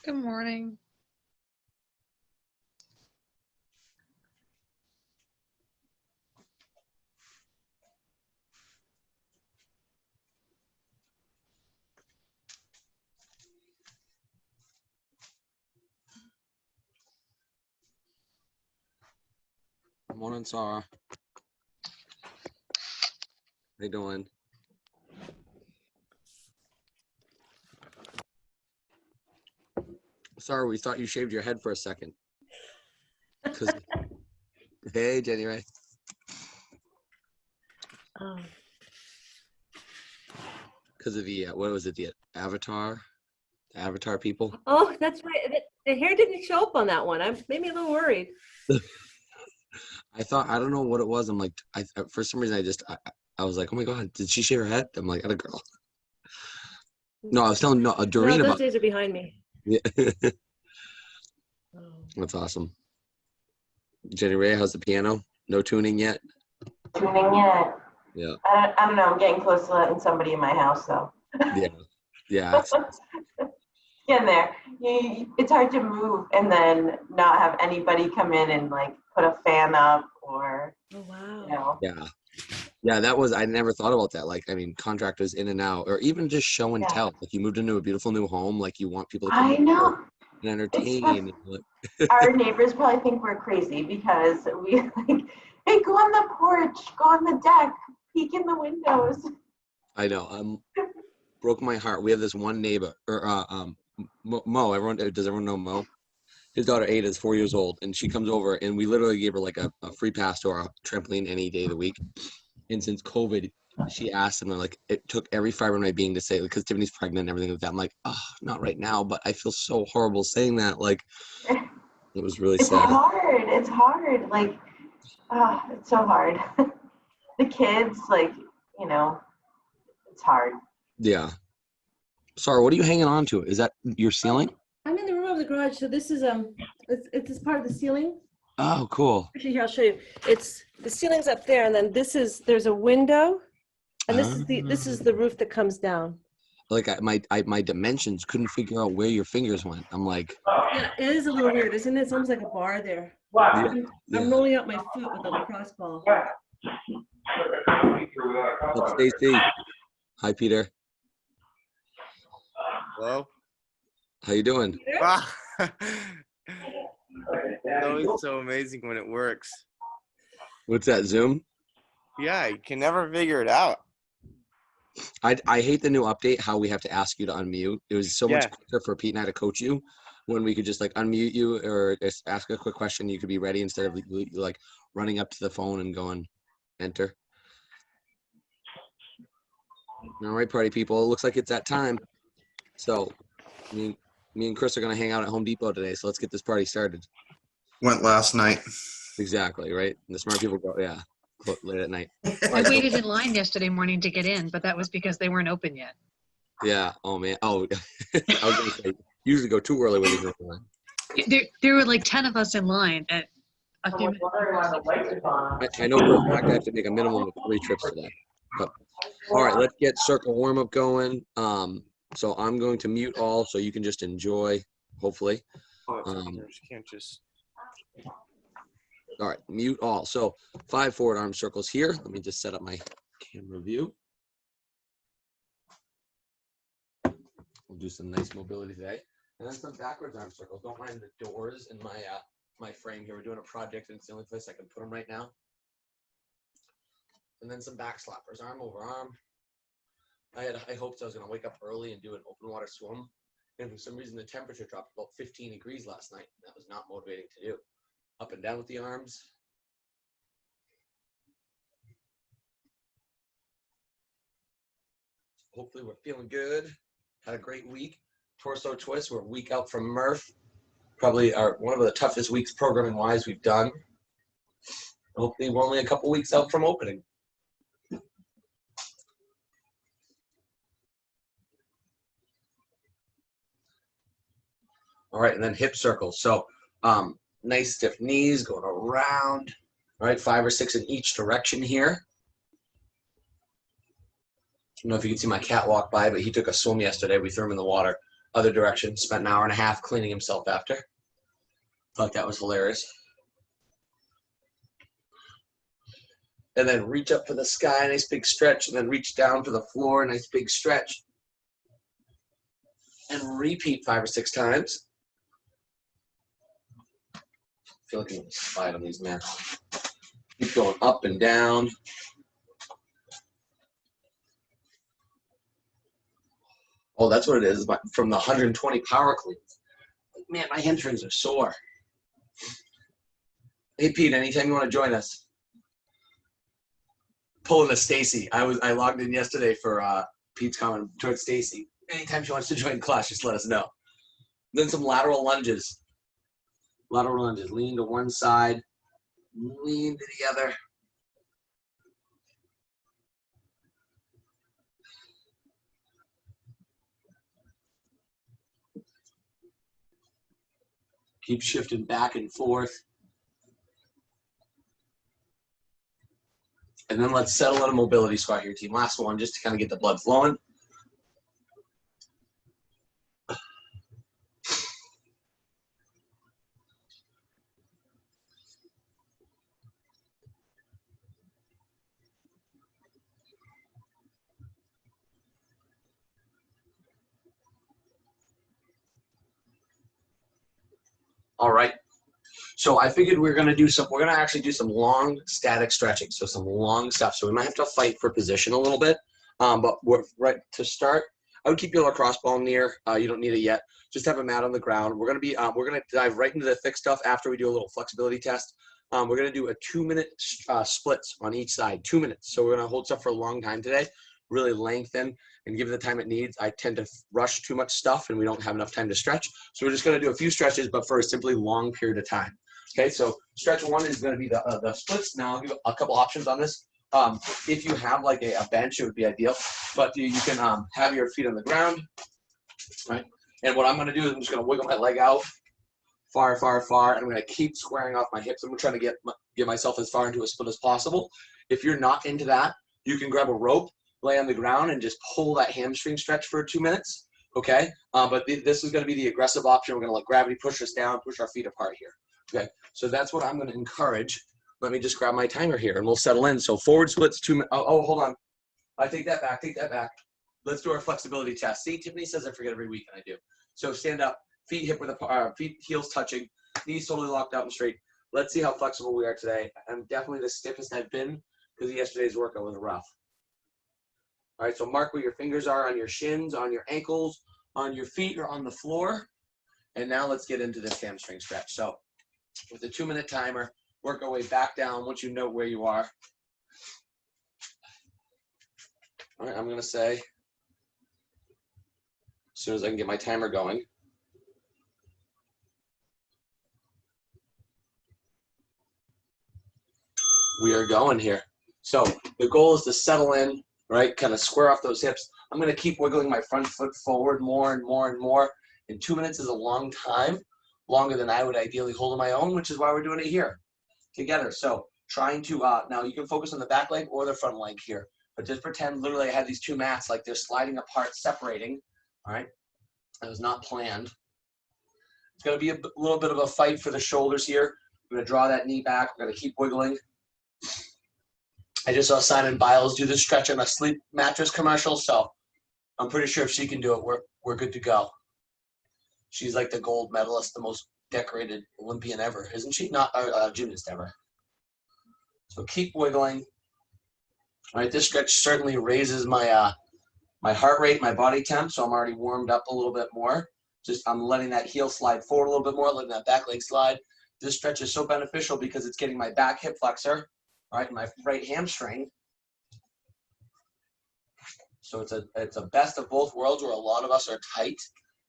Good morning. Good morning, Sarah. How you doing? Sarah, we thought you shaved your head for a second. Hey, Jenny Ray. Because of the, what was it, the Avatar? The Avatar people? Oh, that's right. The hair didn't show up on that one. Made me a little worried. I don't know what it was. I'm like, for some reason, I was like, oh my God, did she shave her head? I'm like, at a girl. No, I was telling Doreen those about. days are behind me. Yeah. Oh. That's awesome. Jenny Ray, how's the piano? No tuning yet? Tuning yet. Yeah. I don't know. I'm getting close to letting somebody in my house, though. Yeah. Yeah. Getting there. It's hard to move and then not have anybody come in and like put a fan up or, Oh, wow. you know. Yeah. Yeah, I never thought about that. Like, I mean, contractors in and out, or even just show and tell. Like, you moved into a beautiful new home, like, you want people to come I know. and entertain. Our neighbors probably think we're crazy because we like, hey, go on the porch, go on the deck, peek in the windows. I know. Broke my heart. We have this one neighbor, or Mo. Does everyone know Mo? His daughter Ada is 4 years old, and she comes over, and we literally gave her like a free pass to our trampoline any day of the week. And since COVID, she asked him, like, it took every fiber in my being to say, because Tiffany's pregnant and everything like that. I'm like, oh, not right now, but I feel so horrible saying that. Like, it was really sad. It's hard. Like, it's so hard. The kids, like, you know, it's hard. Yeah. Sorry, what are you hanging on to? Is that your ceiling? I'm in the room of the garage, so this is it's part of the ceiling. Oh, cool. Actually, here, I'll show you. It's the ceiling's up there, and then there's a window, and this is the roof that comes down. Like my dimensions couldn't figure out where your fingers went. I'm like, yeah, it is a little weird, isn't it? It's almost like a bar there. Yeah. I'm rolling out my foot with a lacrosse ball. What's Stacy? Hi, Peter. Hello. How you doing? Wow. It's always so amazing when it works. What's that, Zoom? Yeah, you can never figure it out. I hate the new update, how we have to ask you to unmute. It was so much quicker for Pete and I to coach you when we could just like unmute you or just ask a quick question. You could be ready instead of like running up to the phone and going enter. All right, party people. It looks like it's that time. So me and Chris are going to hang out at Home Depot today. So let's get this party started. Went last night. Exactly, right? And the smart people go, yeah, late at night. I waited in line yesterday morning to get in, but that was because they weren't open yet. Yeah. Oh, man. Oh, I was going to say, usually go too early when you go in line. There were like 10 of us in line at a few minutes. I know for a fact I have to make a minimum of 3 trips today. But, all right, let's get circle warm-up going. So I'm going to mute all so you can just enjoy, hopefully. You can't just... All right, mute all. So 5 forward arm circles here. Let me just set up my camera view. We'll do some nice mobility today. And then some backwards arm circles. Don't mind the doors in my frame here. We're doing a project and it's the only place I can put them right now. And then some back slappers, arm over arm. I hoped I was going to wake up early and do an open water swim. And for some reason, the temperature dropped about 15 degrees last night. That was not motivating to do. Up and down with the arms. Hopefully we're feeling good. Had a great week. Torso twist. We're a week out from Murph. Probably one of the toughest weeks programming wise we've done. Hopefully we're only a couple weeks out from opening. All right, and then hip circles. So nice stiff knees going around. All right, 5 or 6 in each direction here. I don't know if you can see my cat walk by, but he took a swim yesterday. We threw him in the water. other direction. Spent an hour and a half cleaning himself after. Thought that was hilarious. And then reach up for the sky, nice big stretch, and then reach down for the floor, nice big stretch. And repeat 5 or 6 times. I feel like I'm going to slide on these mats. Keep going up and down. Oh, that's what it is, from the 120 power cleans. Man, my hamstrings are sore. Hey, Pete, anytime you want to join us. Pulling a Stacy. I logged in yesterday for Pete's comment towards Stacy. Anytime she wants to join class, just let us know. Then some lateral lunges. Lateral lunges. Lean to one side. Lean to the other. Keep shifting back and forth. And then let's settle in a mobility squat here, team. Last one, just to kind of get the blood flowing. All right. So I figured we're going to actually do some long static stretching. So some long stuff. So we might have to fight for position a little bit. But we're right to start. I would keep your lacrosse ball near. You don't need it yet. Just have a mat on the ground. We're going to dive right into the thick stuff after we do a little flexibility test. We're going to do a 2-minute splits on each side, 2 minutes. So we're going to hold stuff for a long time today, really lengthen and give it the time it needs. I tend to rush too much stuff and we don't have enough time to stretch. So we're just going to do a few stretches, but for a simply long period of time. Okay, so stretch 1 is going to be the splits. Now I'll give a couple options on this. If you have like a bench, it would be ideal, but you can have your feet on the ground, right? And what I'm going to do is I'm just going to wiggle my leg out far, far, far, and I'm going to keep squaring off my hips. I'm trying to get myself as far into a split as possible. If you're not into that, you can grab a rope, lay on the ground, and just pull that hamstring stretch for 2 minutes, okay? But this is going to be the aggressive option. We're going to let gravity push us down, push our feet apart here, okay? So that's what I'm going to encourage. Let me just grab my timer here, and we'll settle in. So forward splits, 2 minutes. Oh, hold on. I take that back. Take that back. Let's do our flexibility test. See, Tiffany says I forget every week, and I do. So stand up, feet hip width apart, feet heels touching, knees totally locked out and straight. Let's see how flexible we are today. I'm definitely the stiffest I've been because yesterday's workout was rough. All right, so mark where your fingers are on your shins, on your ankles, on your feet, or on the floor. And now let's get into this hamstring stretch. So with a 2-minute timer, work our way back down once you know where you are. All right, I'm going to say, as soon as I can get my timer going. We are going here. So the goal is to settle in, right? Kind of square off those hips. I'm going to keep wiggling my front foot forward more and more and more. And 2 minutes is a long time, longer than I would ideally hold on my own, which is why we're doing it here together. So trying to, now you can focus on the back leg or the front leg here, but just pretend literally I have these 2 mats like they're sliding apart, separating, all right? That was not planned. It's going to be a little bit of a fight for the shoulders here. I'm going to draw that knee back. We're going to keep wiggling. I just saw Simon Biles do this stretch on a sleep mattress commercial, so I'm pretty sure if she can do it, we're good to go. She's like the gold medalist, the most decorated Olympian ever, isn't she? Not gymnast ever. So keep wiggling. All right, this stretch certainly raises my my heart rate, my body temp, so I'm already warmed up a little bit more. Just I'm letting that heel slide forward a little bit more, letting that back leg slide. This stretch is so beneficial because it's getting my back hip flexor, all right, my right hamstring. So it's a best of both worlds where a lot of us are tight.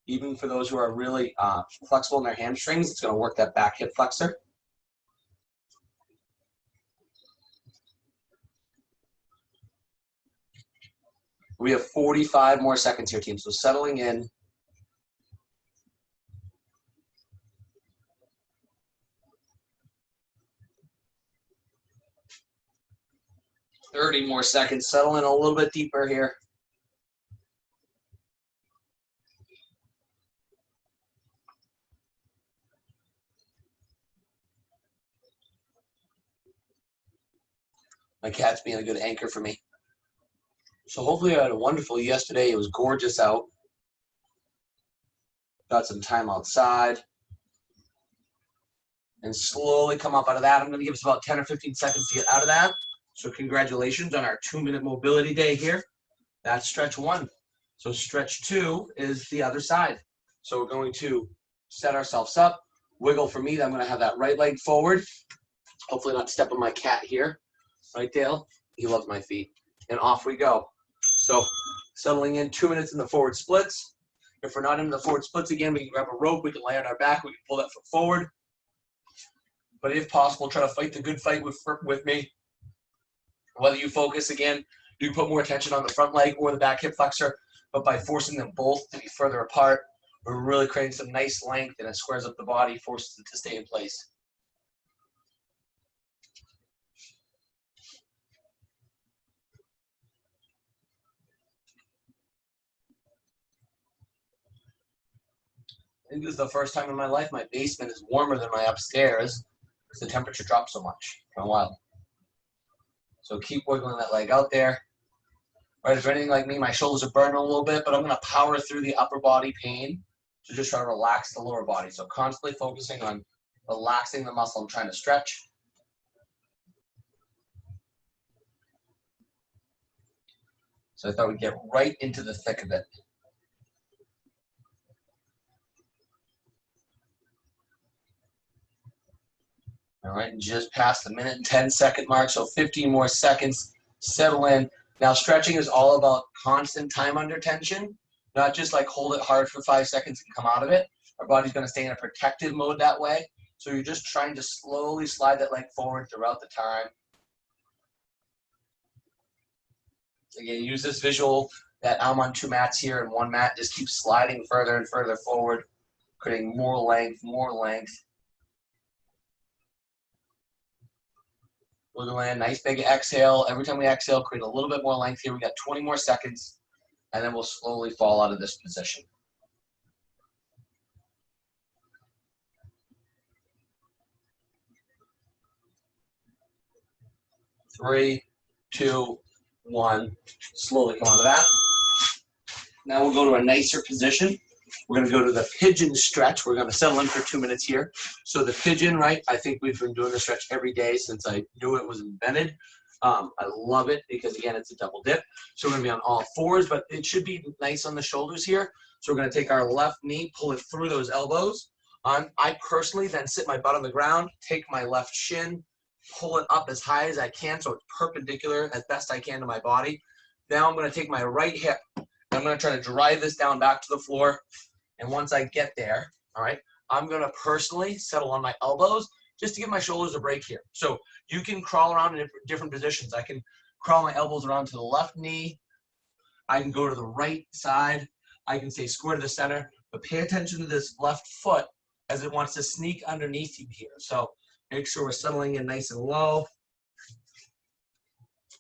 Even for those who are really flexible in their hamstrings, it's going to work that back hip flexor. We have 45 more seconds here, team. So settling in. $30 more seconds. Settle in a little bit deeper here. My cat's being a good anchor for me. So hopefully I had a wonderful yesterday. It was gorgeous out. Got some time outside. And slowly come up out of that. I'm going to give us about 10 or 15 seconds to get out of that. So congratulations on our 2-minute mobility day here. That's stretch 1. So stretch 2 is the other side. So we're going to set ourselves up. Wiggle for me. I'm going to have that right leg forward. Hopefully not step on my cat here. Right, Dale? He loves my feet. And off we go. So settling in 2 minutes in the forward splits. If we're not in the forward splits again, we can grab a rope. We can lay on our back. We can pull that foot forward. But if possible, try to fight the good fight with me. Whether you focus again, you put more attention on the front leg or the back hip flexor, but by forcing them both to be further apart, we're really creating some nice length, and it squares up the body, forces it to stay in place. I think this is the first time in my life my basement is warmer than my upstairs because the temperature dropped so much for a while. So keep wiggling that leg out there. Right, if you're anything like me, my shoulders are burning a little bit, but I'm going to power through the upper body pain to just try to relax the lower body. So constantly focusing on relaxing the muscle I'm trying to stretch. So I thought we'd get right into the thick of it. All right, just past the minute and 10-second mark, so 15 more seconds. Settle in. Now, stretching is all about constant time under tension, not just like hold it hard for 5 seconds and come out of it. Our body's going to stay in a protective mode that way. So you're just trying to slowly slide that leg forward throughout the time. Again, use this visual that I'm on 2 mats here and 1 mat. Just keep sliding further and further forward, creating more length, more length. Wiggle in, nice big exhale. Every time we exhale, create a little bit more length here. We got 20 more seconds, and then we'll slowly fall out of this position. Three, 2, 1. Slowly come out of that. Now we'll go to a nicer position. We're going to go to the pigeon stretch. We're going to settle in for 2 minutes here. So the pigeon, right, I think we've been doing the stretch every day since I knew it was invented. I love it because, again, it's a double dip. So we're going to be on all 4s, but it should be nice on the shoulders here. So we're going to take our left knee, pull it through those elbows. I personally then sit my butt on the ground, take my left shin, pull it up as high as I can so it's perpendicular as best I can to my body. Now I'm going to take my right hip. I'm going to try to drive this down back to the floor. And once I get there, all right, I'm going to personally settle on my elbows just to give my shoulders a break here. So you can crawl around in different positions. I can crawl my elbows around to the left knee. I can go to the right side. I can stay square to the center. But pay attention to this left foot as it wants to sneak underneath you here. So make sure we're settling in nice and low.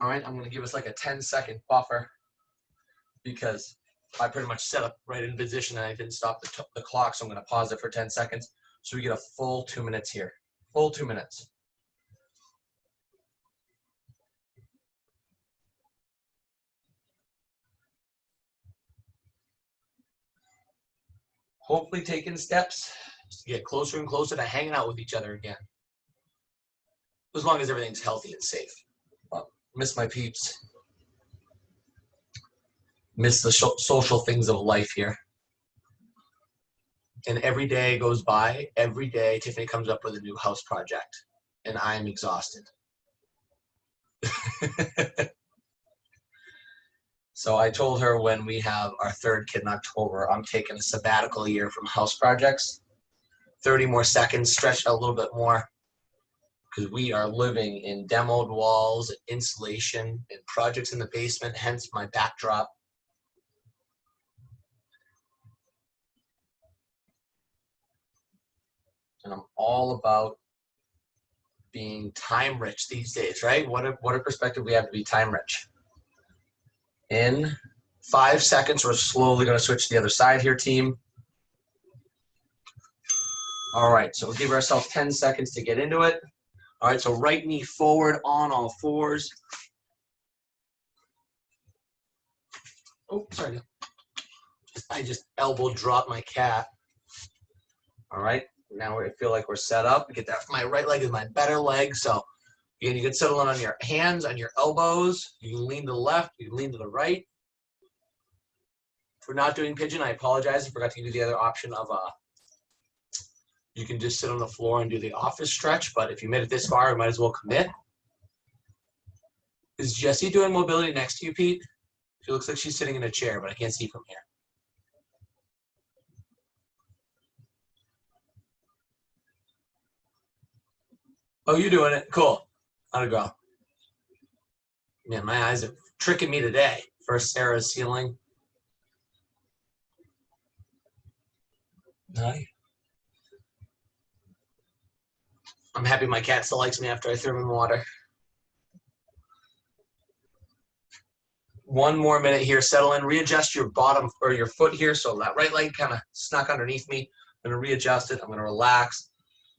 All right, I'm going to give us like a 10-second buffer because I pretty much set up right in position and I didn't stop the clock, so I'm going to pause it for 10 seconds. So we get a full 2 minutes here. Full 2 minutes. Hopefully taking steps to get closer and closer to hanging out with each other again. As long as everything's healthy and safe. Well, miss my peeps. Miss the social things of life here. And every day goes by, every day Tiffany comes up with a new house project, and I am exhausted. So I told her when we have our 3rd kid in October, I'm taking a sabbatical year from house projects. 30 more seconds, stretch out a little bit more, because we are living in demoed walls, insulation, and projects in the basement, hence my backdrop. And I'm all about being time rich these days, right? What a perspective we have to be time rich. In 5 seconds, we're slowly going to switch to the other side here, team. All right, so we'll give ourselves 10 seconds to get into it. All right, so right knee forward on all fours. Oh, sorry. I just elbow dropped my cat. All right, now I feel like we're set up. Get that. My right leg is my better leg. So again, you can settle in on your hands, on your elbows. You can lean to the left. You can lean to the right. If we're not doing pigeon, I apologize. I forgot to give you the other option of you can just sit on the floor and do the office stretch. But if you made it this far, you might as well commit. Is Jessie doing mobility next to you, Pete? She looks like she's sitting in a chair, but I can't see from here. Oh, you're doing it. Cool. How'd it go? Man, my eyes are tricking me today. First Sarah's ceiling. Nice. I'm happy my cat still likes me after I threw him in water. 1 more minute here. Settle in. Readjust your bottom or your foot here. So that right leg kind of snuck underneath me. I'm going to readjust it. I'm going to relax.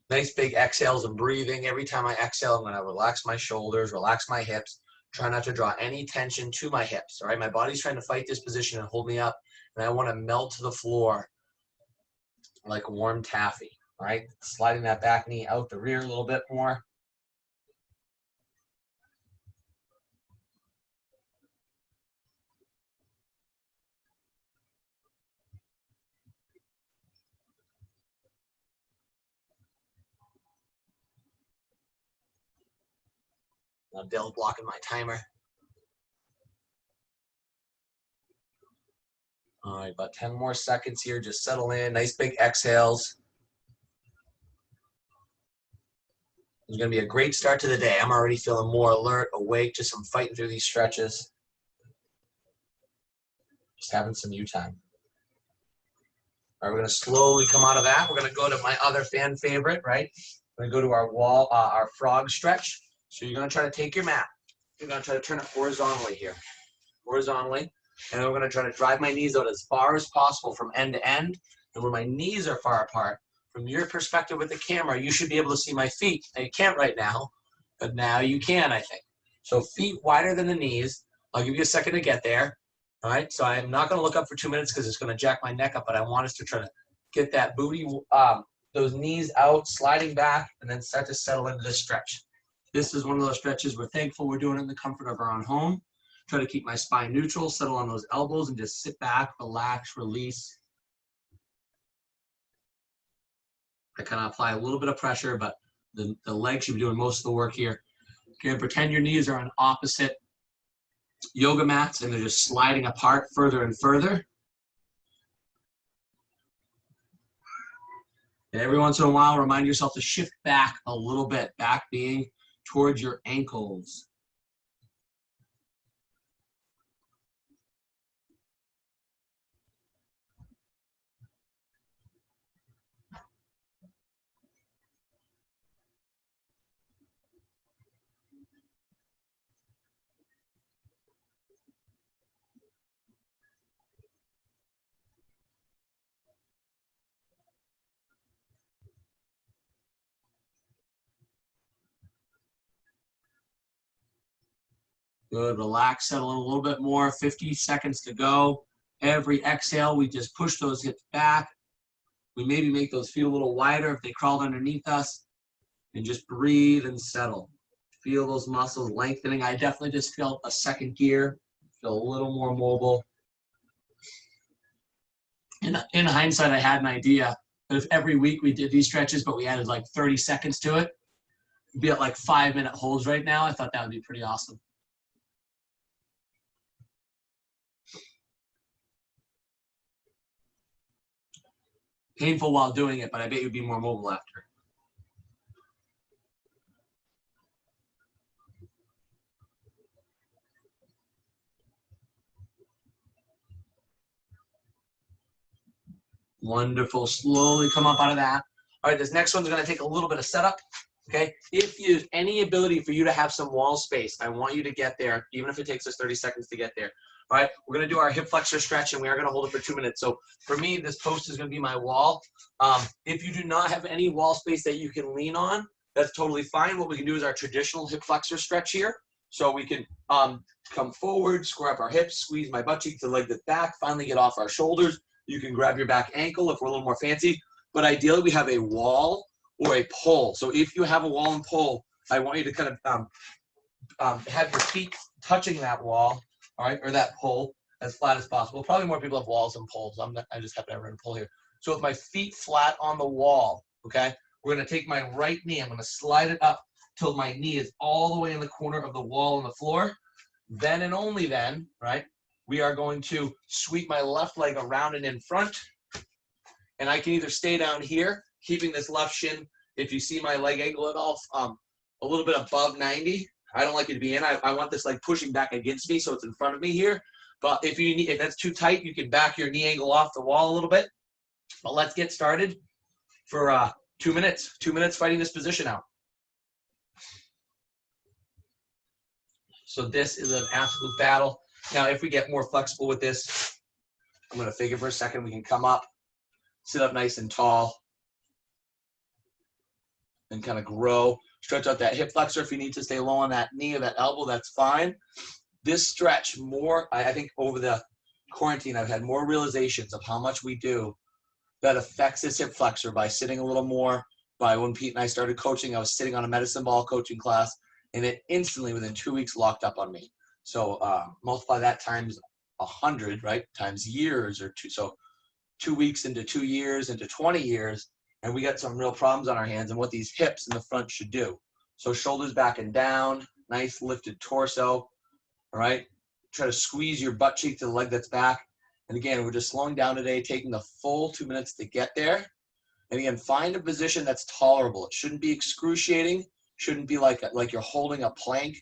Nice big exhales and breathing. Every time I exhale, I'm going to relax my shoulders, relax my hips. Try not to draw any tension to my hips. All right. My body's trying to fight this position and hold me up. And I want to melt to the floor like warm taffy. All right. Sliding that back knee out the rear a little bit more. Now Dale's blocking my timer. All right, about 10 more seconds here. Just settle in. Nice big exhales. It's going to be a great start to the day. I'm already feeling more alert, awake, just from fighting through these stretches. Just having some you time. All right, we're going to slowly come out of that. We're going to go to my other fan favorite, right? We're going to go to our wall, our frog stretch. So you're going to try to take your mat. You're going to try to turn it horizontally here. Horizontally. And then we're going to try to drive my knees out as far as possible from end to end. And where my knees are far apart, from your perspective with the camera, you should be able to see my feet. Now, you can't right now, but now you can, I think. So feet wider than the knees. I'll give you a second to get there. All right, so I'm not going to look up for 2 minutes because it's going to jack my neck up, but I want us to try to get that booty, those knees out, sliding back, and then start to settle into this stretch. This is one of those stretches we're thankful we're doing it in the comfort of our own home. Try to keep my spine neutral, settle on those elbows, and just sit back, relax, release. I kind of apply a little bit of pressure, but the legs should be doing most of the work here. Okay, pretend your knees are on opposite yoga mats, and they're just sliding apart further and further. And every once in a while, remind yourself to shift back a little bit, back being towards your ankles. Good, relax, settle in a little bit more, 50 seconds to go. Every exhale, we just push those hips back. We maybe make those feet a little wider if they crawled underneath us. And just breathe and settle. Feel those muscles lengthening. I definitely just felt a second gear, feel a little more mobile. In hindsight, I had an idea that if every week we did these stretches, but we added like 30 seconds to it, we'd be at like 5-minute holds right now. I thought that would be pretty awesome. Painful while doing it, but I bet you'd be more mobile after. Wonderful. Slowly come up out of that. All right, this next one's going to take a little bit of setup. Okay, if there's any ability for you to have some wall space, I want you to get there, even if it takes us 30 seconds to get there. All right, we're going to do our hip flexor stretch, and we are going to hold it for 2 minutes. So for me, this post is going to be my wall. If you do not have any wall space that you can lean on, that's totally fine. What we can do is our traditional hip flexor stretch here. So we can come forward, square up our hips, squeeze my butt cheek to the leg that's back, finally get off our shoulders. You can grab your back ankle if we're a little more fancy. But ideally, we have a wall or a pole. So if you have a wall and pole, I want you to kind of have your feet touching that wall, all right, or that pole as flat as possible. Probably more people have walls and poles. I just happen to have a pole here. So with my feet flat on the wall, okay, we're going to take my right knee. I'm going to slide it up till my knee is all the way in the corner of the wall on the floor. Then and only then, right, we are going to sweep my left leg around and in front. And I can either stay down here, keeping this left shin, if you see my leg angle at all, a little bit above 90. I don't like it to be in. I want this leg pushing back against me so it's in front of me here. But if that's too tight, you can back your knee angle off the wall a little bit. But let's get started for 2 minutes. 2 minutes fighting this position out. So this is an absolute battle. Now, if we get more flexible with this, I'm going to fake it for a second. We can come up, sit up nice and tall, and kind of grow. Stretch out that hip flexor. If you need to stay low on that knee or that elbow, that's fine. This stretch more, I think over the quarantine, I've had more realizations of how much we do that affects this hip flexor by sitting a little more. By when Pete and I started coaching, I was sitting on a medicine ball coaching class, and it instantly, within 2 weeks, locked up on me. So multiply that times 100, right? Times years or two. So 2 weeks into 2 years into 20 years, and we got some real problems on our hands and what these hips in the front should do. So shoulders back and down, nice lifted torso, all right? Try to squeeze your butt cheek to the leg that's back. And again, we're just slowing down today, taking the full 2 minutes to get there. And again, find a position that's tolerable. It shouldn't be excruciating. Shouldn't be like you're holding a plank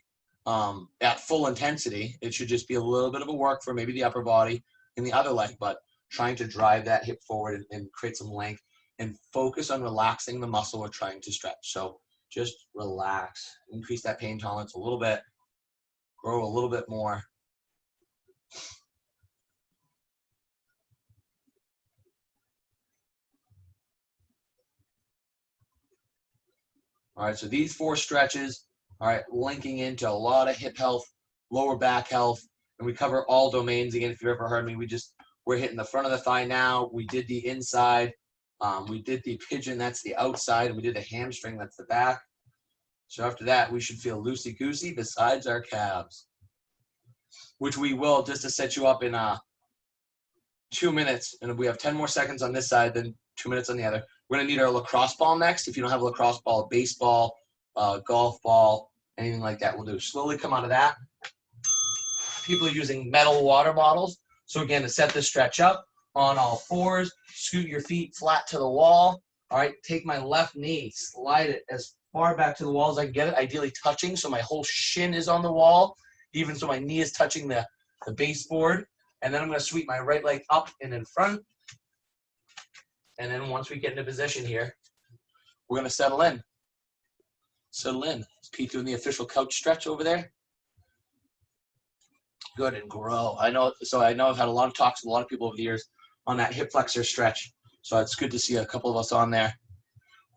at full intensity. It should just be a little bit of a work for maybe the upper body and the other leg, but trying to drive that hip forward and create some length and focus on relaxing the muscle we're trying to stretch. So just relax, increase that pain tolerance a little bit, grow a little bit more. All right, so these 4 stretches, all right, linking into a lot of hip health, lower back health, and we cover all domains. Again, if you've ever heard me, we're hitting the front of the thigh now. We did the inside. We did the pigeon, that's the outside, and we did the hamstring, that's the back. So after that, we should feel loosey-goosey besides our calves, which we will, just to set you up in 2 minutes. And we have 10 more seconds on this side, then 2 minutes on the other. We're going to need our lacrosse ball next. If you don't have a lacrosse ball, a baseball, golf ball, anything like that, we'll do. Slowly come out of that. People are using metal water bottles. So again, to set this stretch up, on all fours, scoot your feet flat to the wall. All right, take my left knee, slide it as far back to the wall as I can get it, ideally touching so my whole shin is on the wall, even so my knee is touching the baseboard. And then I'm going to sweep my right leg up and in front. And then once we get into position here, we're going to settle in. Settle in. Is Pete doing the official couch stretch over there? Good, and grow. I know I've had a lot of talks with a lot of people over the years on that hip flexor stretch. So it's good to see a couple of us on there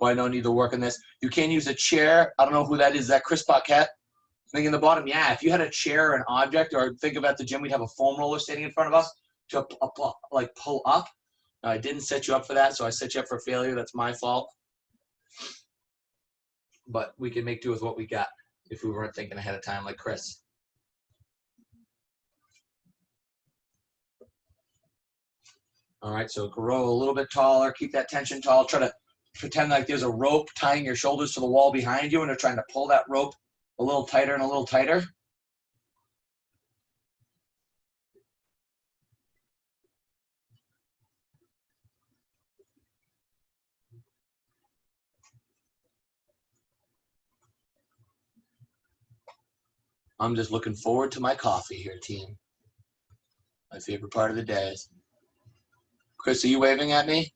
who I know need to work on this. You can use a chair. I don't know who that is. Is that Chris Paquette? I think in the bottom, yeah. If you had a chair or an object, or think about the gym, we'd have a foam roller standing in front of us to like pull up. I didn't set you up for that, so I set you up for failure. That's my fault. But we can make do with what we got if we weren't thinking ahead of time like Chris. All right, so grow a little bit taller, keep that tension tall. Try to pretend like there's a rope tying your shoulders to the wall behind you, and they're trying to pull that rope a little tighter and a little tighter. I'm just looking forward to my coffee here, team. My favorite part of the day is. Chris, are you waving at me?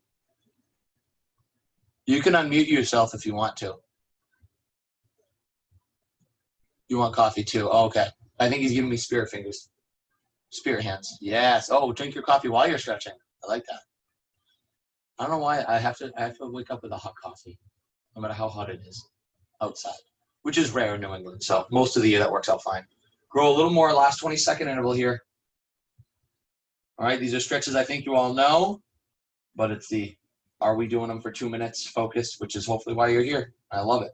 You can unmute yourself if you want to. You want coffee too? Oh, okay. I think he's giving me spirit fingers. Spirit hands. Yes. Oh, drink your coffee while you're stretching. I like that. I don't know why I have to wake up with a hot coffee, no matter how hot it is. outside, which is rare in New England. So most of the year that works out fine. Grow a little more, last 20-second interval here. All right, these are stretches I think you all know, but it's the, are we doing them for 2 minutes focus, which is hopefully why you're here. I love it.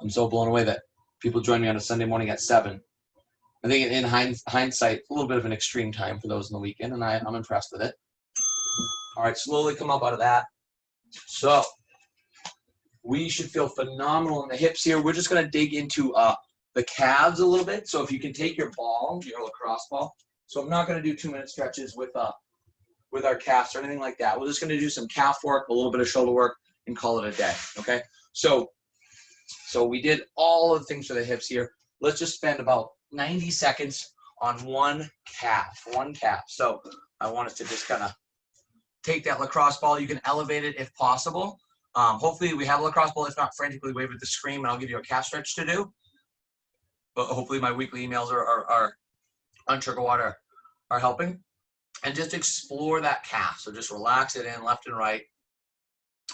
I'm so blown away that people join me on a Sunday morning at 7. I think in hindsight, a little bit of an extreme time for those in the weekend, and I'm impressed with it. All right, slowly come up out of that. So we should feel phenomenal in the hips here. We're just going to dig into the calves a little bit. So if you can take your ball, your lacrosse ball. So I'm not going to do 2-minute stretches with our calves or anything like that. We're just going to do some calf work, a little bit of shoulder work, and call it a day. Okay. So we did all of the things for the hips here. Let's just spend about 90 seconds on one calf. So I want us to just kind of take that lacrosse ball. You can elevate it if possible. Hopefully we have a lacrosse ball. If not, frantically wave at the screen and I'll give you a calf stretch to do. But hopefully my weekly emails are on Sugar Water are helping. And just explore that calf. So just relax it in left and right.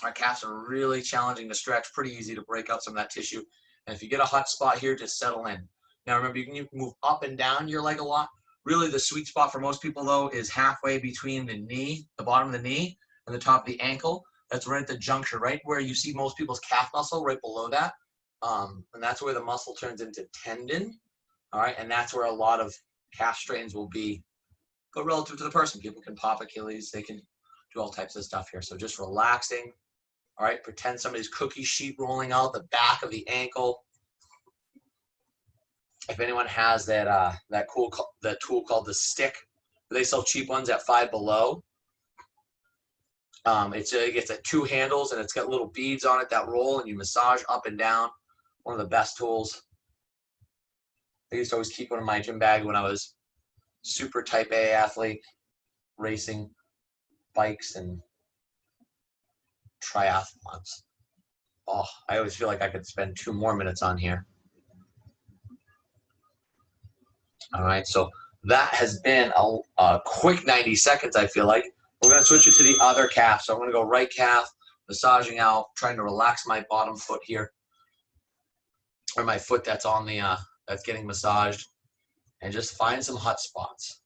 Our calves are really challenging to stretch, pretty easy to break out some of that tissue. And if you get a hot spot here, just settle in. Now remember, you can move up and down your leg a lot. Really the sweet spot for most people though is halfway between the knee, the bottom of the knee, and the top of the ankle. That's right at the juncture, right where you see most people's calf muscle, right below that. And that's where the muscle turns into tendon. All right, and that's where a lot of calf strains will be. But relative to the person, people can pop Achilles, they can do all types of stuff here. So just relaxing. All right, pretend somebody's cookie sheet rolling out the back of the ankle. If anyone has that tool called the stick, they sell cheap ones at Five Below. It's at 2 handles and it's got little beads on it that roll and you massage up and down. One of the best tools. I used to always keep one in my gym bag when I was super type A athlete, racing bikes and triathlons. Oh, I always feel like I could spend 2 more minutes on here. All right, so that has been a quick 90 seconds, I feel like. We're going to switch it to the other calf. So I'm going to go right calf, massaging out, trying to relax my bottom foot here, or my foot that's on the that's getting massaged, and just find some hot spots.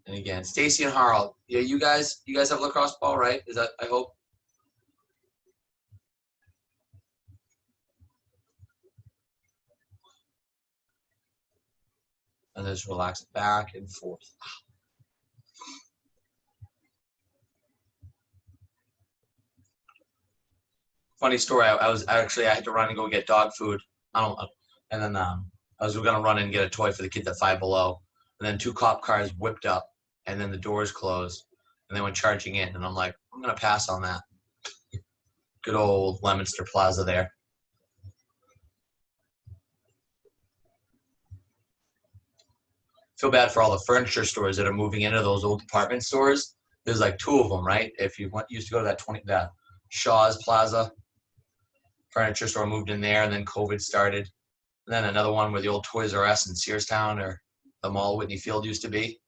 And again, Stacy and Harald, yeah, you guys have lacrosse ball, right? Is that, I hope? And just relax back and forth. Funny story. I had to run and go get dog food. And then I was gonna run and get a toy for the kids at Five Below. And then 2 cop cars whipped up, and then the doors closed, and they went charging in. And I'm like, I'm gonna pass on that. Good old Leominster Plaza there. Feel bad for all the furniture stores that are moving into those old department stores. There's like 2 of them, right? If you used to go to that Shaw's Plaza furniture store, moved in there, and then COVID started. And then another one where the old Toys R Us in Searstown or the mall Whitney Field used to be.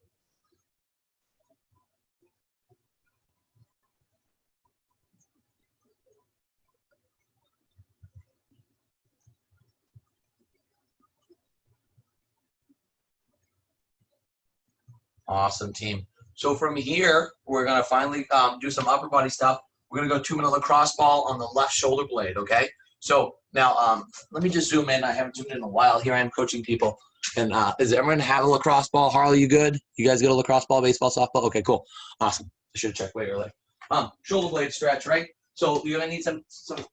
Awesome, team. So from here, we're going to finally do some upper body stuff. We're going to go 2-minute lacrosse ball on the left shoulder blade, okay? So now let me just zoom in. I haven't zoomed in a while. Here I am coaching people. And does everyone have a lacrosse ball? Harley, you good? You guys got a lacrosse ball, baseball, softball? Okay, cool. Awesome. I should have checked way earlier. Shoulder blade stretch, right? So you're going to need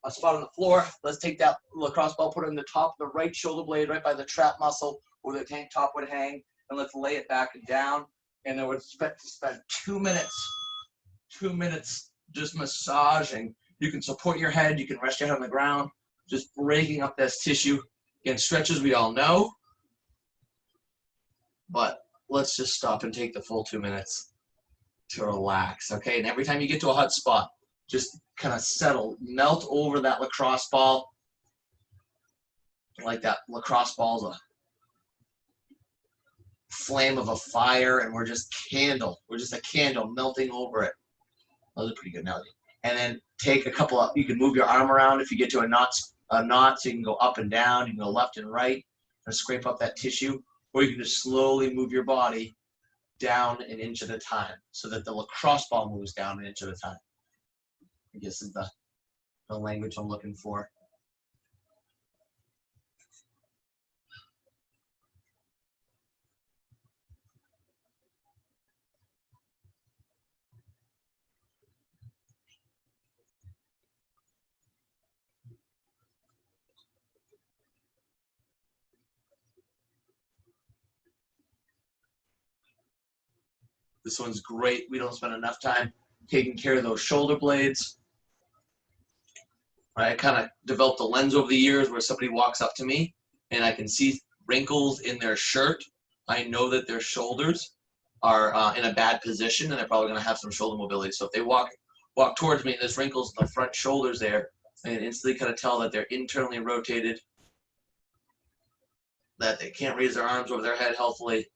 a spot on the floor. Let's take that lacrosse ball, put it in the top of the right shoulder blade, right by the trap muscle where the tank top would hang, and let's lay it back and down. And then we're expect to spend 2 minutes just massaging. You can support your head. You can rest your head on the ground, just breaking up this tissue. Again, stretches we all know, but let's just stop and take the full 2 minutes to relax, okay? And every time you get to a hot spot, just kind of settle, melt over that lacrosse ball, like that lacrosse ball's a flame of a fire, and we're just a candle melting over it. Those are pretty good analogy. And then take a couple of, you can move your arm around if you get to a not a knot, so you can go up and down, you can go left and right, and scrape up that tissue, or you can just slowly move your body down an inch at a time, so that the lacrosse ball moves down an inch at a time. I guess is the language I'm looking for. This one's great. We don't spend enough time taking care of those shoulder blades. I kind of developed a lens over the years where somebody walks up to me and I can see wrinkles in their shirt. I know that their shoulders are in a bad position and they're probably going to have some shoulder mobility. So if they walk towards me and there's wrinkles in the front shoulders there, I can instantly kind of tell that they're internally rotated, that they can't raise their arms over their head healthily.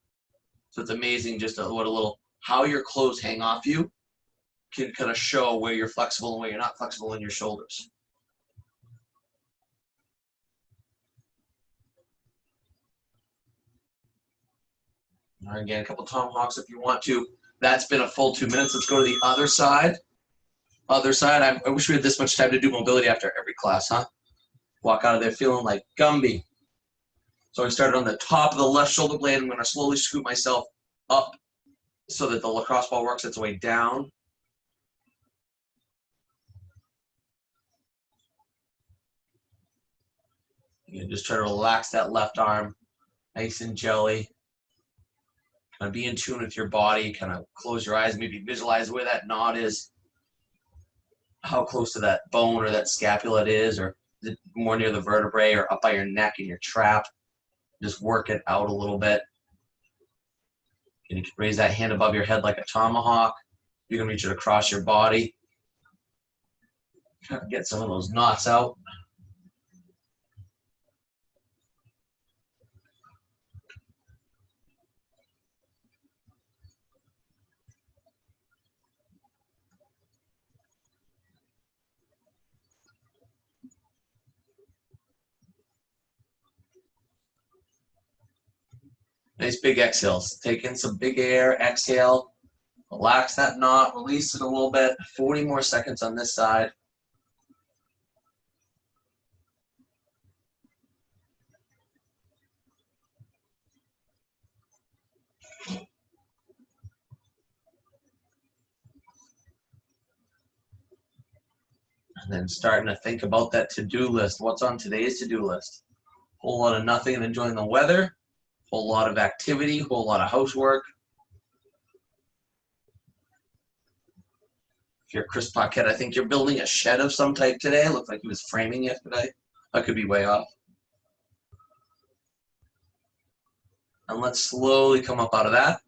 So it's amazing just what a little, how your clothes hang off you can kind of show where you're flexible and where you're not flexible in your shoulders. All right, again, a couple tomahawks if you want to. That's been a full 2 minutes. Let's go to the other side. Other side. I wish we had this much time to do mobility after every class, huh? Walk out of there feeling like Gumby. So I started on the top of the left shoulder blade. I'm going to slowly scoop myself up so that the lacrosse ball works its way down. You can just try to relax that left arm, nice and jelly. Kind of be in tune with your body, kind of close your eyes, maybe visualize where that knot is, how close to that bone or that scapula it is, or is it more near the vertebrae or up by your neck in your trap. Just work it out a little bit. And you can raise that hand above your head like a tomahawk. You can reach it across your body. Try to get some of those knots out. Nice big exhales. Take in some big air, exhale. Relax that knot, release it a little bit. 40 more seconds on this side. And then starting to think about that to-do list. What's on today's to-do list? Whole lot of nothing and enjoying the weather. Whole lot of activity, whole lot of housework. If you're Chris Paquette, I think you're building a shed of some type today. Looked like he was framing yesterday. I could be way off. And let's slowly come up out of that.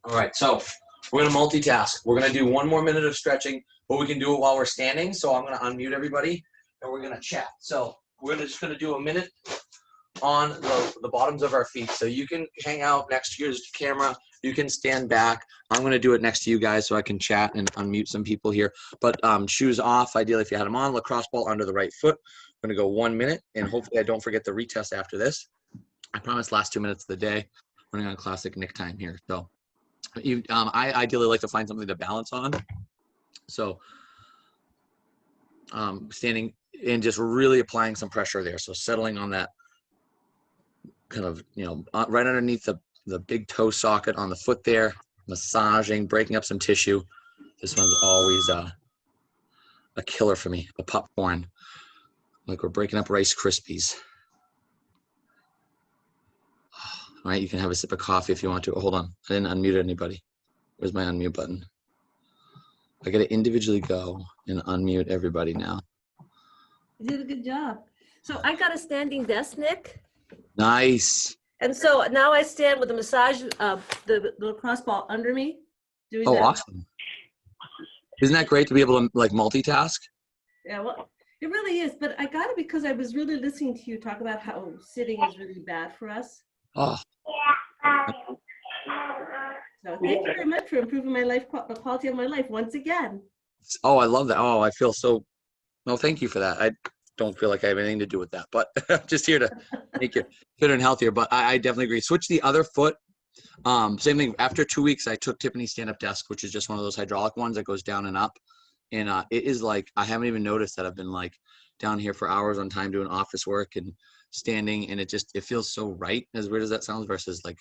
All right, so we're gonna multitask. We're gonna do 1 more minute of stretching, but we can do it while we're standing. So I'm gonna unmute everybody and we're gonna chat. So we're just gonna do a minute on the bottoms of our feet. So you can hang out next to your camera. You can stand back. I'm going to do it next to you guys so I can chat and unmute some people here. But shoes off, ideally, if you had them on. Lacrosse ball under the right foot. I'm going to go 1 minute, and hopefully I don't forget the retest after this. I promise last 2 minutes of the day. Running on classic Nick time here. So I ideally like to find something to balance on. So standing and just really applying some pressure there. So settling on that kind of, right underneath the big toe socket on the foot there, massaging, breaking up some tissue. This one's always a killer for me, a popcorn, like we're breaking up Rice Krispies. All right, you can have a sip of coffee if you want to. Oh, hold on, I didn't unmute anybody. Where's my unmute button? I gotta individually go and unmute everybody now. You did a good job. So I got a standing desk, Nick. Nice. And so now I stand with the massage, the lacrosse ball under me. Doing Oh, that. awesome. Isn't that great to be able to like multitask? Yeah, well, it really is. But I got it because I was really listening to you talk about how sitting is really bad for us. Oh, So thank you very much for improving my life, the quality of my life once again. Oh, I love that. Oh, I feel so. No, thank you for that. I don't feel like I have anything to do with that, but I'm just here to make you fitter and healthier. But I definitely agree. Switch the other foot. Same thing. After 2 weeks, I took Tiffany's stand-up desk, which is just one of those hydraulic ones that goes down and up. And it is like, I haven't even noticed that I've been like down here for hours on time doing office work and standing. And it feels so right, as weird as that sounds, versus like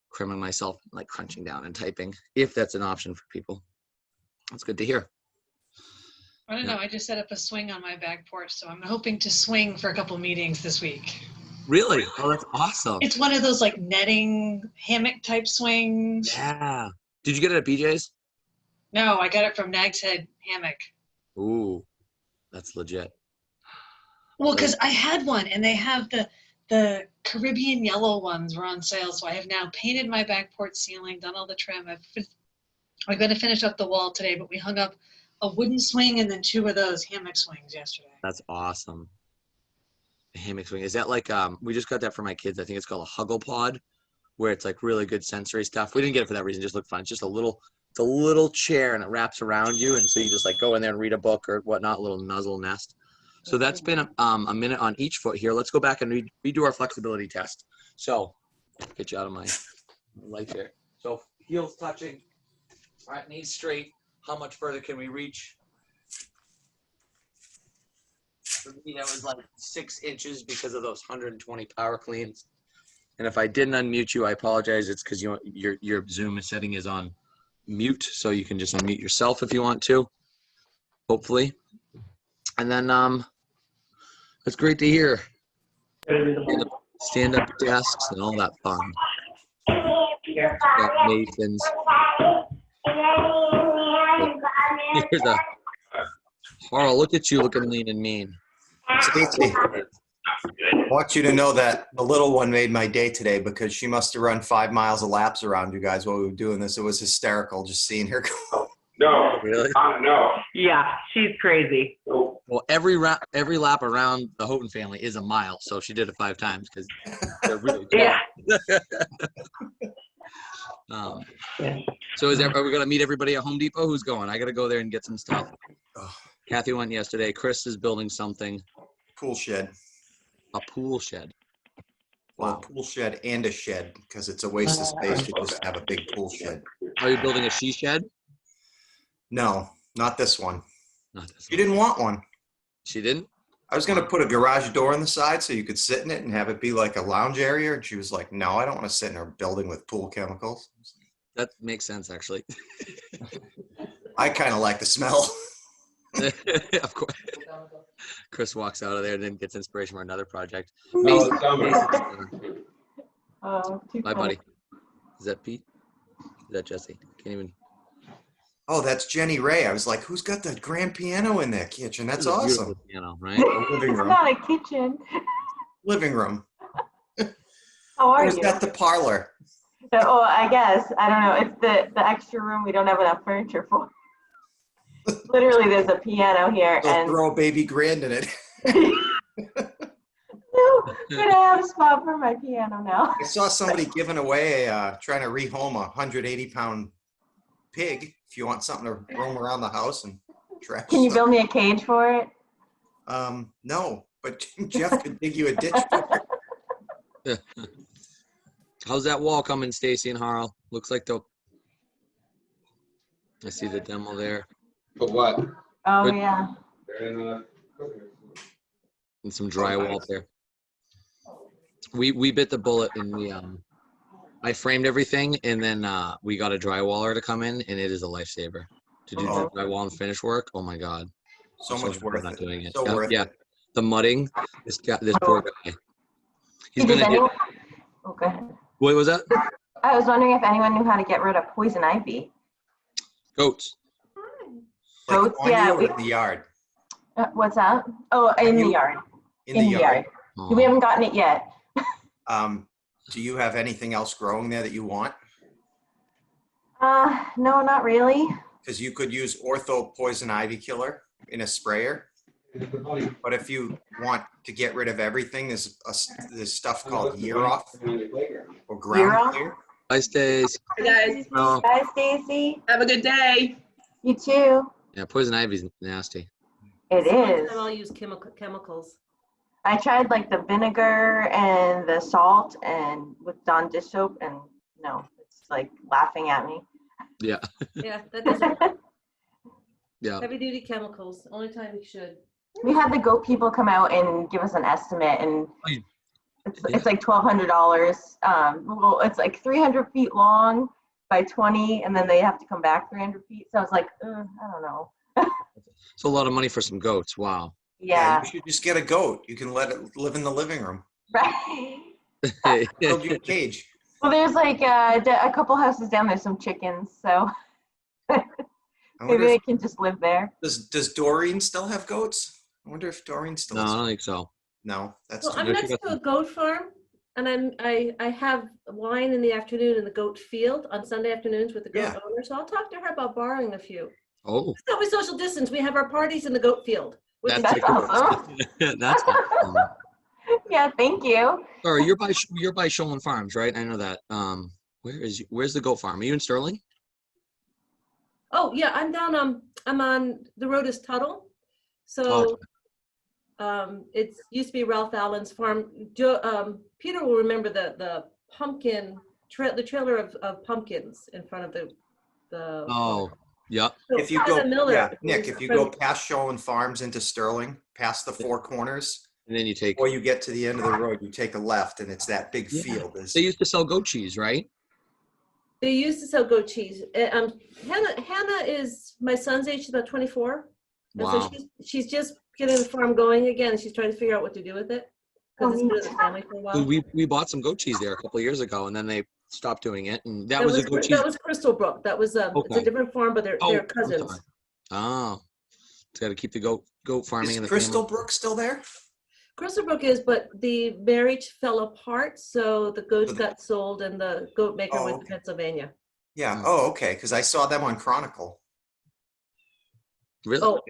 cramming myself, like crunching down and typing, if that's an option for people. That's good to hear. I don't know. I just set up a swing on my back porch, so I'm hoping to swing for a couple meetings this week. Really? Oh, that's awesome. It's one of those like netting hammock type swings. Yeah. Did you get it at BJ's? No, I got it from Nag's Head Hammock. Ooh, that's legit. Well, because I had one, and they have the Caribbean yellow ones were on sale, so I have now painted my back porch ceiling, done all the trim. I'm going to finish up the wall today, but we hung up a wooden swing and then 2 of those hammock swings yesterday. That's awesome. A hammock swing. Is that like, we just got that for my kids. I think it's called a Huggle Pod, where it's like really good sensory stuff. We didn't get it for that reason. It just looked fun. It's just it's a little chair and it wraps around you. And so you just like go in there and read a book or whatnot, a little nuzzle nest. So that's been a minute on each foot here. Let's go back and redo our flexibility test. So get you out of my life here. So heels touching. All right, knees straight. How much further can we reach? For me, that was like 6 inches because of those 120 power cleans. And if I didn't unmute you, I apologize. It's because your Zoom setting is on mute, so you can just unmute yourself if you want to, hopefully. And then it's great to hear. Stand-up desks and all that fun. Got Nathan's. Here's a Carl, look at you looking lean and mean. Stacy, I want you to know that the little one made my day today because she must have run 5 miles of laps around you guys while we were doing this. It was hysterical just seeing her go. No. Really? No. Yeah, she's crazy. Well, every lap around the Houghton family is a mile, so she did it 5 times because they're really good. Yeah. So are we going to meet everybody at Home Depot? Who's going? I got to go there and get some stuff. Kathy went yesterday. Chris is building something. Pool shed. A pool shed. Well, a pool shed and a shed because it's a waste of space to just have a big pool shed. Are you building a she shed? No, not this one. Not this She one. didn't want one. She didn't? I was going to put a garage door on the side so you could sit in it and have it be like a lounge area. And she was like, no, I don't want to sit in a building with pool chemicals. That makes sense, actually. I kind of like the smell. Of course. Chris walks out of there and then gets inspiration for another project. No, Mason, it's summer. Mason's Too my funny. buddy. Is that Pete? Is that Jesse? Can't even. Oh, that's Jenny Ray. I was like, who's got the grand piano in their kitchen? That's This is a beautiful awesome. piano, right? Living It's room. not a kitchen. Living room. How are Or is you? that the parlor? Oh, I guess. I don't know. It's the extra room we don't have enough furniture for. Literally, there's a piano here, They'll and throw a baby grand in it. no, but I have a spot for my piano now. I saw somebody giving away, trying to rehome a 180-pound pig. If you want something to roam around the house and trash. Can you stuff. build me a cage for it? No, but Jeff could dig you a ditch. For it. How's that wall coming, Stacy and Harl? Looks like I see the demo there. But what? Oh Good. yeah. And some drywall there. We bit the bullet and I framed everything and then we got a drywaller to come in and it is a lifesaver to do Oh. drywall and finish work. Oh my God. So I'm much glad worth I'm not it. doing it. So worth Yeah. it. The mudding. This poor guy. He's Does gonna do. anyone? Oh, go ahead. What was that? I was wondering if anyone knew how to get rid of poison ivy. Goats. Like Goats, on yeah, you or we- in the yard? What's that? Oh, in the you- yard. In the yard. Oh. We haven't gotten it yet. Do you have anything else growing there that you want? No, not really. Because you could use ortho poison ivy killer in a sprayer. But if you want to get rid of everything, there's stuff called year off or Year ground off? clear. Hi, Stace. Hey guys, No. Bye, Stacy. have a good day. You too. Yeah, poison ivy's nasty. It is. I'll use chemicals. I tried like the vinegar and the salt and with Dawn dish soap, and no, it's like laughing at me. Yeah. Yeah, that doesn't work. Yeah. Heavy duty chemicals. Only time you should. We had the goat people come out and give us an estimate, and it's like $1,200. Well, it's like 300 feet long by 20, and then they have to come back 300 feet. So I was like, I don't know. It's a lot of money for some goats. Wow. Yeah. You should just get a goat. You can let it live in the living room. Right. Build your cage. Well, there's like a couple houses down there, some chickens, so I wonder maybe they if, can just live there. does Doreen still have goats? I wonder if Doreen still No, I has. don't think so. No, that's Well, too I'm Yeah, next she to a goat farm, and I have wine in the afternoon in the goat field on Sunday afternoons with the goat Yeah. owner. So I'll talk to her about borrowing a few. Oh, So we social distance. We have our parties in the goat field. With that's the That's awesome. that's awesome. Yeah, thank you. Or you're by Sholin Farms, right? I know that. Where's the goat farm? Are you in Sterling? Oh yeah, I'm down. I'm on the road is Tuttle. So it used to be Ralph Allen's farm. Peter will remember the pumpkin the trailer of pumpkins in front of the. Oh, yeah. So If you Father go, Miller, yeah, who Nick, was if you from- go past Sholin Farms into Sterling, past the Four Corners, And then you take. or you get to the end of the road, you take a left, and it's that big Yeah. field. There's- They used to sell goat cheese, right? They used to sell goat cheese. Hannah is my son's age, she's about 24. And Wow. so she's just getting the farm going again. She's trying to figure out what to do with it because it's been in the family for a while. We bought some goat cheese there a couple of years ago, and then they stopped doing it. And that was a goat cheese. That was Crystal Brook. That was it's Okay. a different farm, but they're I'm cousins. sorry. Oh, it's got to keep the goat farming Is in the Crystal family. Brook still there? Crystal Brook is, but the marriage fell apart, so the goats got sold, and the goat maker Oh, went to okay. Pennsylvania. Yeah. Mm. Oh, okay. Because I saw them on Chronicle. Really? Oh,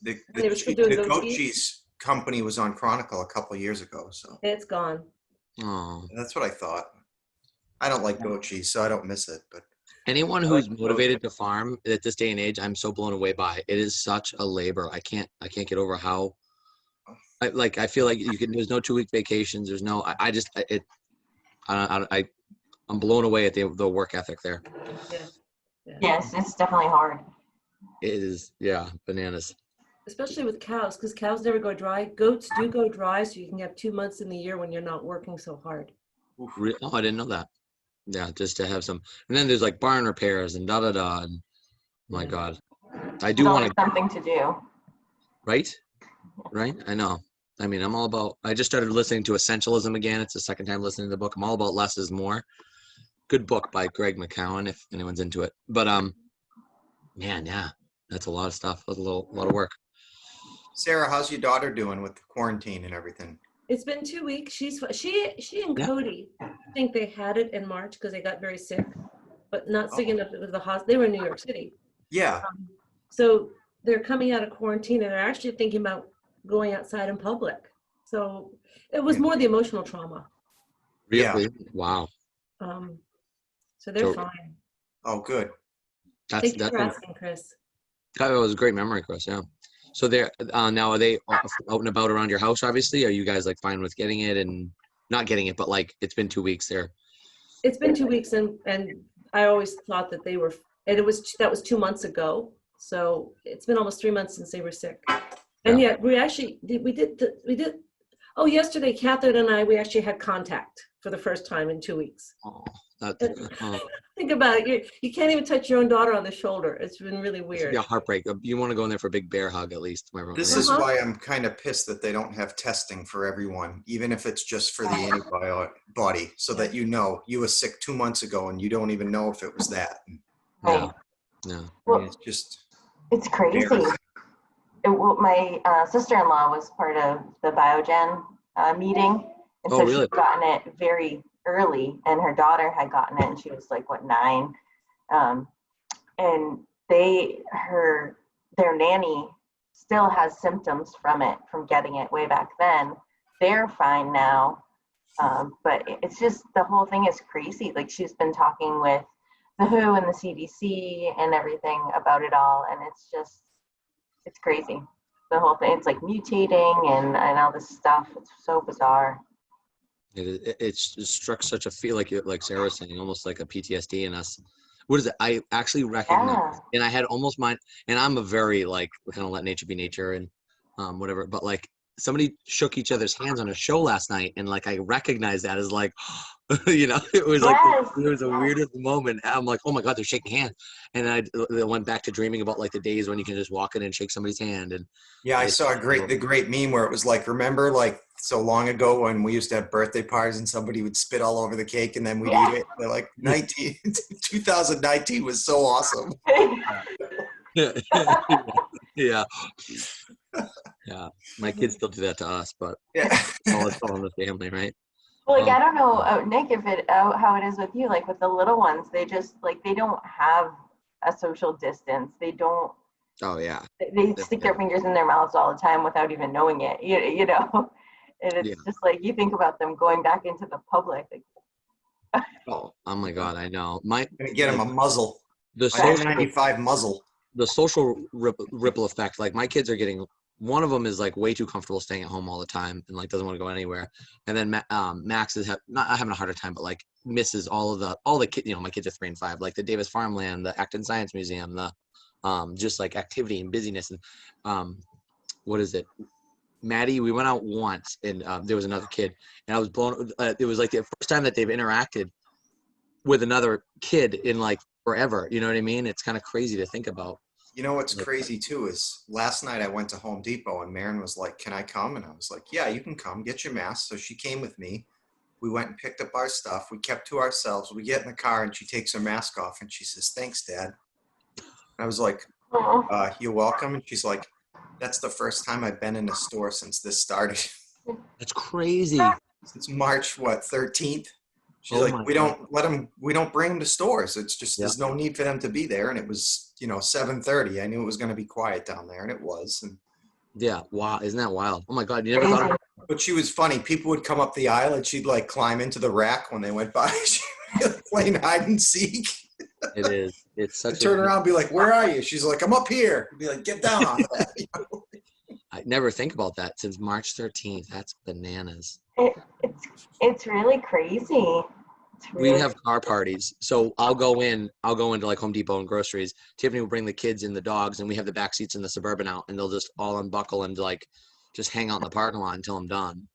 The they were still doing goat goat cheese? cheese company was on Chronicle a couple of years ago. So it's gone. Oh. that's what I thought. I don't like goat cheese, so I don't miss it. But Anyone I who's like goat. motivated to farm at this day and age, I'm so blown away by. It is such a labor. I can't get over how. I feel like you can. There's no 2-week vacations. There's no. I'm blown away at the work ethic there. Yeah. Yes, it's definitely hard. It is, yeah, bananas. Especially with cows, because cows never go dry. Goats do go dry, so you can have 2 months in the year when you're not working so hard. Oh, I didn't know that. Yeah, just to have some. And then there's like barn repairs and da da da. And my God, I do It's want always to. something to do. Right? I know. I mean, I'm all about. I just started listening to Essentialism again. It's the second time listening to the book. I'm all about less is more. Good book by Greg McCowan, if anyone's into it. But man, yeah, that's a lot of stuff. That's a lot of work. Sarah, how's your daughter doing with the quarantine and everything? It's been 2 weeks. She and Yeah. Cody think they had it in March because they got very sick, but not sick enough with the hospital. They were in New York City. Yeah. So they're coming out of quarantine and they're actually thinking about going outside in public. So it was more the emotional trauma. Really? Wow. So they're So- fine. Oh, good. That's Thank you for asking, Chris. that was a great memory, Chris. Yeah. So they're now, are they out and about around your house? Obviously, are you guys like fine with getting it and not getting it, but like it's been 2 weeks there? It's been 2 weeks and I always thought that they were, and that was 2 months ago. So it's been almost 3 months since they were sick. And yet we actually yesterday, Catherine and we actually had contact for the first time in 2 weeks. Oh, Think about it. You can't even touch your own daughter on the shoulder. It's been really weird. yeah, heartbreak. You want to go in there for a big bear hug at least. This is why I'm kind of pissed that they don't have testing for everyone, even if it's just for the antibody, so that you know you were sick 2 months ago and you don't even know if it was that. Yeah. Yeah. I mean, Well, it's just it's crazy. My sister-in-law was part of the Biogen meeting, and Oh, so really? she'd gotten it very early, and her daughter had gotten it, and she was like, 9? And their nanny still has symptoms from getting it way back then. They're fine now, but it's just, the whole thing is crazy. Like, she's been talking with the WHO and the CDC and everything about it all, and it's just, crazy. The whole thing, it's like mutating and all this stuff. It's so bizarre. It's struck such a feel like Sarah was saying, almost like a PTSD in us. What is it? I actually recognize, and I had almost mine, and I'm a very like kind of let nature be nature and whatever. But like somebody shook each other's hands on a show last night, and like I recognized that as like, it was like it was the weirdest moment. I'm like, oh my god, they're shaking hands, and I went back to dreaming about like the days when you can just walk in and shake somebody's hand. And yeah, I saw the great meme where it was like, remember like so long ago when we used to have birthday parties and somebody would spit all over the cake and then we'd eat it. They're like 2019 was so awesome. yeah. My kids still do that to us, but it's all in the family, right? Well, like I don't know, Nick, if how it is with you, like with the little ones, they just like they don't have a social distance. They don't. Oh yeah. They stick their fingers in their mouths all the time without even knowing it. You know, and it's just like you think about them going back into the public. Like, oh my God, I know. Gonna get them a muzzle. The I-95 muzzle. The social ripple effect. Like my kids are getting. One of them is like way too comfortable staying at home all the time and like doesn't want to go anywhere. And then Max is not having a harder time, but like misses all the kids. My kids are 3 and 5. Like the Davis Farmland, the Acton Science Museum, the just like activity and busyness. And what is it? Maddie, we went out once and there was another kid, and I was blown. It was like the first time that they've interacted with another kid in like forever. You know what I mean? It's kind of crazy to think about. You know what's crazy too is last night I went to Home Depot and Maren was like, can I come? And I was like, yeah, you can come, get your mask. So she came with me. We went and picked up our stuff. We kept to ourselves. We get in the car and she takes her mask off and she says, thanks, Dad. And I was like, you're welcome. And she's like, that's the first time I've been in a store since this started. That's crazy. Since March, 13th? She's like, we don't bring them to stores. It's just, there's no need for them to be there. And it was, 7:30. I knew it was going to be quiet down there, and it was. And yeah. Wow. Isn't that wild? Oh my God. You never thought of it? But she was funny. People would come up the aisle and she'd like climb into the rack when they went by. She was playing hide and seek. It is. It's such I'd turn around and be like, where are you? She's like, I'm up here. I'd be like, get down on that. I never think about that since March 13th. That's bananas. It's really crazy. We have car parties. So I'll go into like Home Depot and groceries. Tiffany will bring the kids and the dogs, and we have the back seats in the Suburban out, and they'll just all unbuckle and like just hang out in the parking lot until I'm done.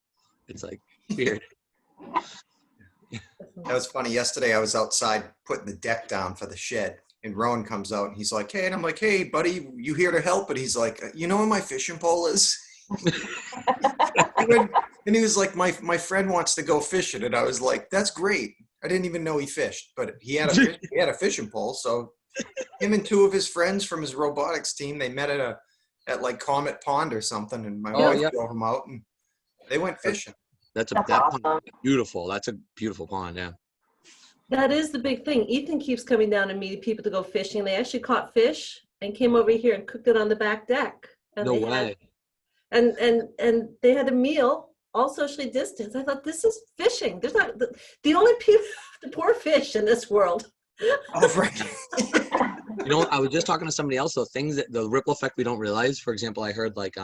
It's like weird. That was funny. Yesterday I was outside putting the deck down for the shed, and Rowan comes out and he's like, hey, and I'm like, hey, buddy, you here to help? And he's like, you know where my fishing pole is? And he was like, my friend wants to go fishing. And I was like, that's great. I didn't even know he fished, but he had a fishing pole. So him and 2 of his friends from his robotics team, they met at like Comet Pond or something, and my wife drove them out and they went fishing. That's awesome. Pond is beautiful. That's a beautiful pond, yeah. That is the big thing. Ethan keeps coming down and meeting people to go fishing. They actually caught fish and came over here and cooked it on the back deck. And no way. And they had a meal, all socially distanced. I thought, this is fishing. There's not the only people, the poor fish in this world. Oh, right. I was just talking to somebody else. So things that the ripple effect we don't realize. For example, I heard like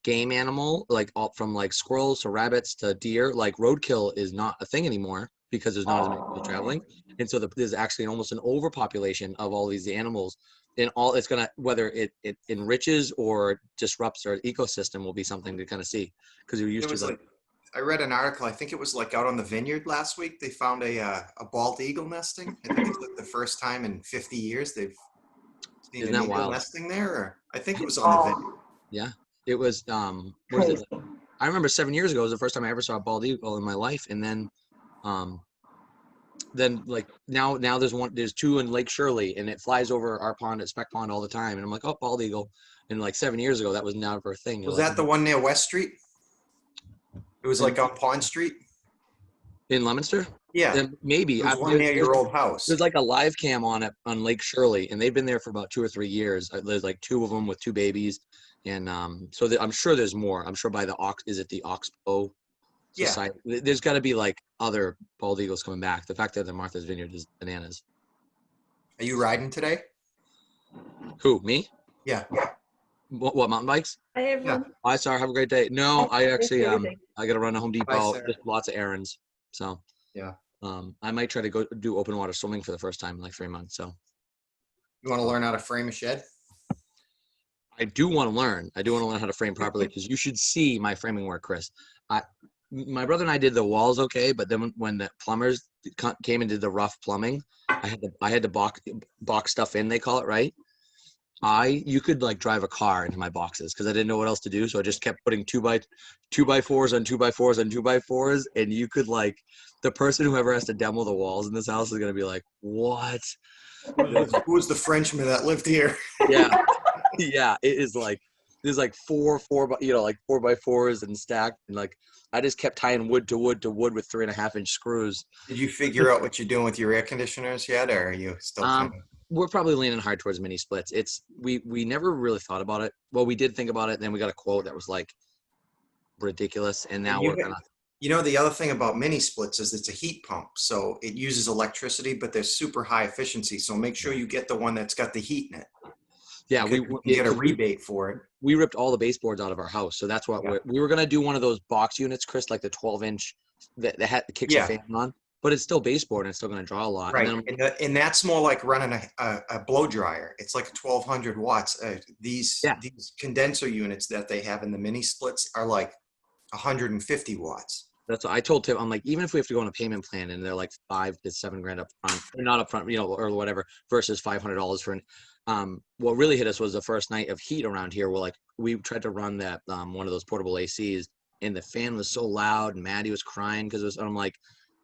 game animal, like all from like squirrels to rabbits to deer, like roadkill is not a thing anymore because there's not as many people traveling, and so there's actually almost an overpopulation of all these animals. And all it's gonna, whether it enriches or disrupts our ecosystem, will be something to kind of see, because you're used to like. I read an article. I think it was like out on the vineyard last week. They found a bald eagle nesting. I think it's like the first time in 50 years they've seen an eagle nesting there. Or I think it was on the vineyard. Yeah, it was. What was it? I remember 7 years ago was the first time I ever saw a bald eagle in my life, and then like now there's 2 in Lake Shirley, and it flies over our pond at Spec Pond all the time, and I'm like, oh, bald eagle. And like 7 years ago, that was never a thing. Was that the one near West Street? It was like on Pond Street in Leominster. Yeah, maybe. There's one near your old house. There's like a live cam on it on Lake Shirley, and they've been there for about 2 or 3 years. There's like 2 of them with 2 babies, and so I'm sure there's more. I'm sure by the Oxbow Society, there's got to be like other bald eagles coming back. The fact that they're Martha's Vineyard is bananas. Are you riding today? Who, me? Yeah. What mountain bikes? Hi, everyone. Bye, Sarah. Have a great day. No, I Thanks for actually everything. I gotta run to Home Depot. Sarah. Just lots of errands. So Yeah. I might try to go do open water swimming for the first time in like 3 months. So You want to learn how to frame a shed? I do want to learn. I do want to learn how to frame properly because you should see my framing work, Chris. My brother and I did the walls okay, but then when the plumbers came and did the rough plumbing, I had to box stuff in. They call it, right. You could like drive a car into my boxes because I didn't know what else to do. So I just kept putting 2x4s on 2x4s on 2x4s. And you could like, the person who ever has to demo the walls in this house is going to be like, what? Who was the Frenchman that lived here? Yeah. Yeah. It is like, there's like like 4x4s and stacked. And like, I just kept tying wood to wood to wood with 3.5-inch screws. Did you figure out what you're doing with your air conditioners yet, or are you still kind of? We're probably leaning hard towards mini splits. We never really thought about it. Well, we did think about it. Then we got a quote that was like ridiculous. And now we're gonna. You know, the other thing about mini splits is it's a heat pump. So it uses electricity, but they're super high efficiency. So make sure you get the one that's got the heat in it. Yeah, we get a rebate for it. We ripped all the baseboards out of our house. So that's what we were going to do, one of those box units, Chris, like the 12-inch that kicks a fan on. But it's still baseboard and it's still going to draw a lot. Right. And, And that's more like running a blow dryer. It's like 1,200 watts. These condenser units that they have in the mini splits are like 150 watts. That's what I told Tim. I'm like, even if we have to go on a payment plan and they're like $5 to $7 grand up front, or not up front, or whatever, versus $500 for what really hit us was the first night of heat around here. We tried to run that one of those portable ACs, and the fan was so loud, and Maddie was crying because I'm like,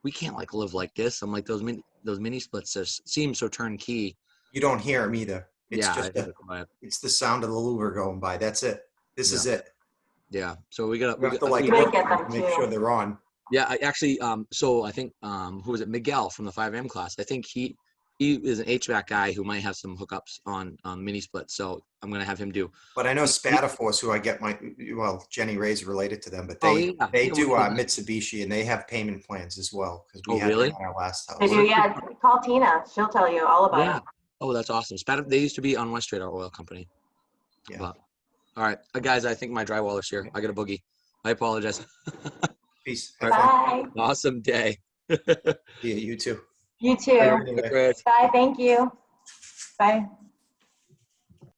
we can't like live like this. I'm like, those mini splits seem so turnkey. You don't hear them either. It's just it's the sound of the louver going by. That's it. This is it. Yeah. So we got to like make sure they're on. Yeah, I actually, so I think, who was it? Miguel from the 5M class. I think he is an HVAC guy who might have some hookups on mini splits. So I'm going to have him do. But I know Spataforce, who I get Jenny Ray's related to them, but they do Mitsubishi, and they have payment plans as well. Because we had them in our last house. They do, yeah. Call Tina. She'll tell you all about it. Oh, that's awesome. They used to be on West Street, our oil company. Yeah. But, all right, guys, I think my drywaller's here. I got a boogie. I apologize. Peace. Bye. Awesome day. Yeah, you too. You too. Bye. Thank you. Bye.